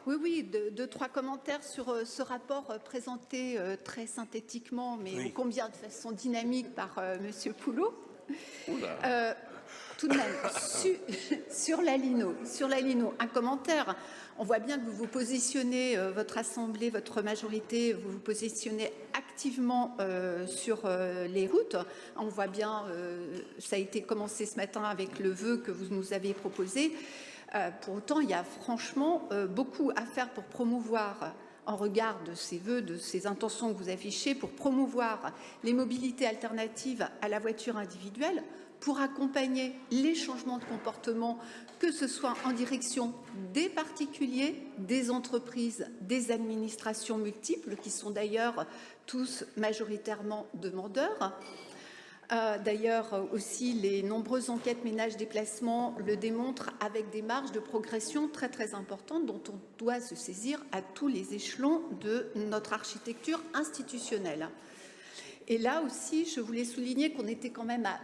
Oui, deux, trois commentaires sur ce rapport présenté très synthétiquement, mais combien de façon dynamique par Monsieur Poulot. Tout de même, sur la Lino, un commentaire. On voit bien que vous vous positionnez, votre Assemblée, votre majorité, vous vous positionnez activement sur les routes. On voit bien, ça a été commencé ce matin avec le vœu que vous nous avez proposé. Pour autant, il y a franchement beaucoup à faire pour promouvoir, en regard de ces vœux, de ces intentions que vous affichez, pour promouvoir les mobilités alternatives à la voiture individuelle, pour accompagner les changements de comportement, que ce soit en direction des particuliers, des entreprises, des administrations multiples, qui sont d'ailleurs tous majoritairement demandeurs. D'ailleurs, aussi, les nombreuses enquêtes ménage-déplacement le démontrent avec des marges de progression très, très importantes dont on doit se saisir à tous les échelons de notre architecture institutionnelle. Et là aussi, je voulais souligner qu'on était quand même à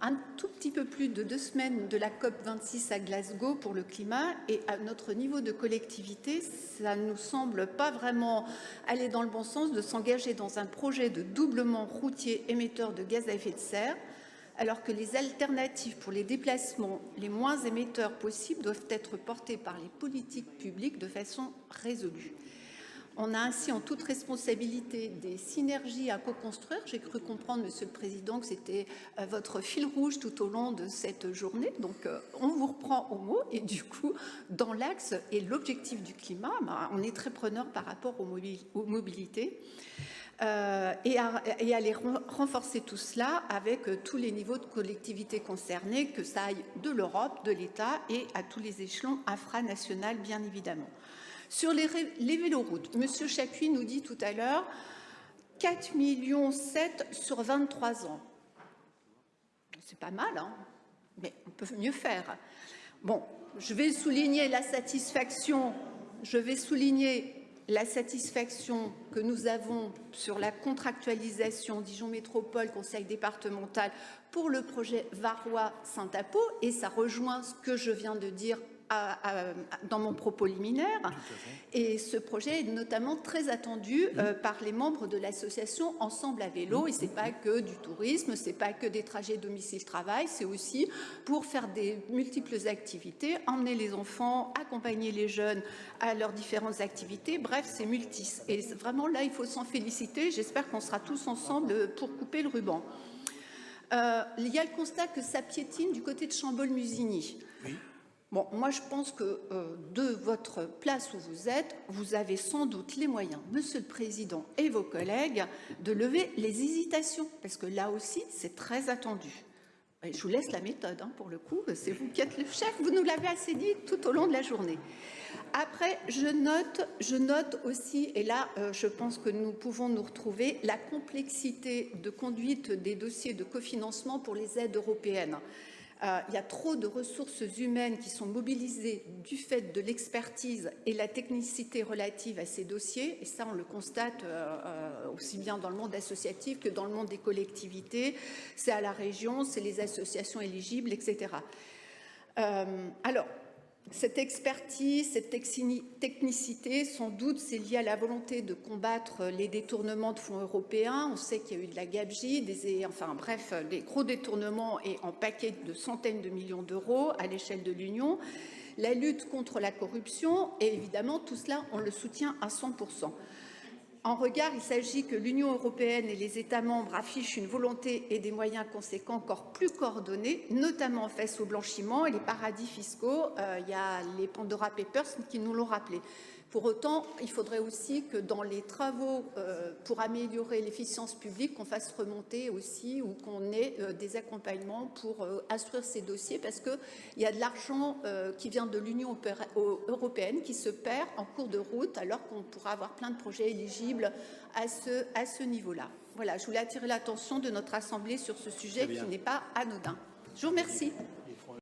un tout petit peu plus de 2 semaines de la COP26 à Glasgow pour le climat, et à notre niveau de collectivité, ça ne nous semble pas vraiment aller dans le bon sens de s'engager dans un projet de doublement routier émetteur de gaz à effet de serre, alors que les alternatives pour les déplacements les moins émetteurs possibles doivent être portées par les politiques publiques de façon résolue. On a ainsi en toute responsabilité des synergies à co-construire. J'ai cru comprendre, Monsieur le Président, que c'était votre fil rouge tout au long de cette journée. Donc, on vous reprend au mot et du coup, dans l'axe et l'objectif du climat, on est très preneur par rapport aux mobilités. Et aller renforcer tout cela avec tous les niveaux de collectivités concernées, que ça aille de l'Europe, de l'État et à tous les échelons infranationaux, bien évidemment. Sur les véloroutes, M. Chappuis nous dit tout à l'heure 4,7 millions sur 23 ans. C'est pas mal, hein, mais on peut mieux faire. Bon, je vais souligner la satisfaction que nous avons sur la contractualisation Dijon Métropole, Conseil départemental, pour le projet Varois-Saint-Apo, et ça rejoint ce que je viens de dire dans mon propos liminaire. Et ce projet est notamment très attendu par les membres de l'association Ensemble à vélo. Et ce n'est pas que du tourisme, ce n'est pas que des trajets domicile-travail, c'est aussi pour faire des multiples activités, emmener les enfants, accompagner les jeunes à leurs différentes activités. Bref, c'est multis. Et vraiment, là, il faut s'en féliciter. J'espère qu'on sera tous ensemble pour couper le ruban. Il y a le constat que ça piétine du côté de Chambol-Musigny. Oui. Bon, moi, je pense que de votre place où vous êtes, vous avez sans doute les moyens, Monsieur le Président et vos collègues, de lever les hésitations, parce que là aussi, c'est très attendu. Et je vous laisse la méthode, hein, pour le coup, c'est vous qui êtes le chef, vous nous l'avez assez dit tout au long de la journée. Après, je note aussi, et là, je pense que nous pouvons nous retrouver, la complexité de conduite des dossiers de cofinancement pour les aides européennes. Il y a trop de ressources humaines qui sont mobilisées du fait de l'expertise et la technicité relative à ces dossiers. Et ça, on le constate aussi bien dans le monde associatif que dans le monde des collectivités. C'est à la région, c'est les associations éligibles, etc. Alors, cette expertise, cette technicité, sans doute, c'est lié à la volonté de combattre les détournements de fonds européens. On sait qu'il y a eu de la gabegie, des gros détournements et en paquet de centaines de millions d'euros à l'échelle de l'Union. La lutte contre la corruption, et évidemment, tout cela, on le soutient à 100%. En regard, il s'agit que l'Union européenne et les États membres affichent une volonté et des moyens conséquents encore plus coordonnés, notamment face au blanchiment et les paradis fiscaux. Il y a les Pandora Papers qui nous l'ont rappelé. Pour autant, il faudrait aussi que dans les travaux pour améliorer l'efficience publique, qu'on fasse remonter aussi ou qu'on ait des accompagnements pour instruire ces dossiers, parce qu'il y a de l'argent qui vient de l'Union européenne qui se perd en cours de route, alors qu'on pourra avoir plein de projets éligibles à ce niveau-là. Voilà, je voulais attirer l'attention de notre Assemblée sur ce sujet qui n'est pas anodin. Je vous remercie.